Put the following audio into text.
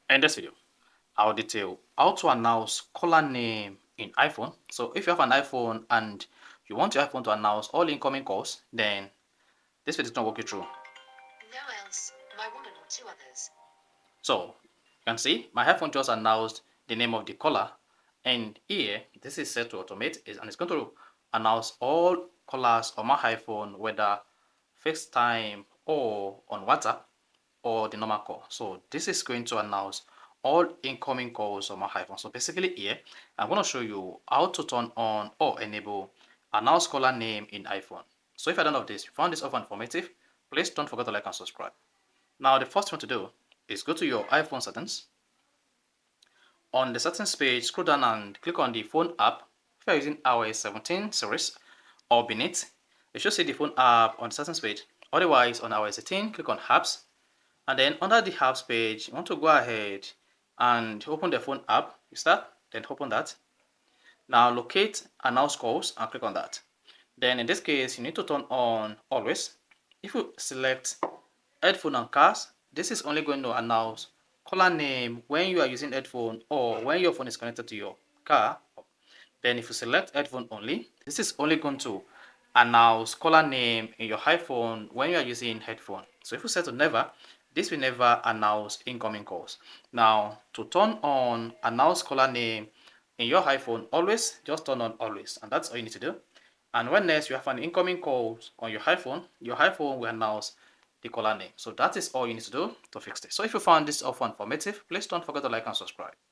In this video, I'll detail how to announce caller name in iPhone. So if you have an iPhone and you want your iPhone to announce all incoming calls, then this video is going to walk you through. No else, my one or two others. So you can see my iPhone just announced the name of the caller, and here this is set to automate and it's going to announce all callers on my iPhone, whether FaceTime or on WhatsApp or the normal call. So this is going to announce all incoming calls on my iPhone. So basically here, I'm going to show you how to turn on or enable announce caller name in iPhone. So if you're done of this, you found this offer informative, please don't forget to like and subscribe. Now the first thing to do is go to your iPhone settings. On the settings page, scroll down and click on the phone app. If you're using iOS 17 series or beneath, you should see the phone app on the settings page. Otherwise, on iOS 18, click on apps. And then under the apps page, you want to go ahead and open the phone app. You start, then open that. Now locate announce calls and click on that. Then in this case, you need to turn on always. If you select headphone and cars, this is only going to announce caller name when you are using headphone or when your phone is connected to your car. Then if you select headphone only, this is only going to announce caller name in your iPhone when you are using headphone. So if you set to never, this will never announce incoming calls. Now to turn on announce caller name in your iPhone, always just turn on always, and that's all you need to do. And when next you have an incoming call on your iPhone will announce the caller name. So that is all you need to do to fix this. So if you found this offer informative, please don't forget to like and subscribe.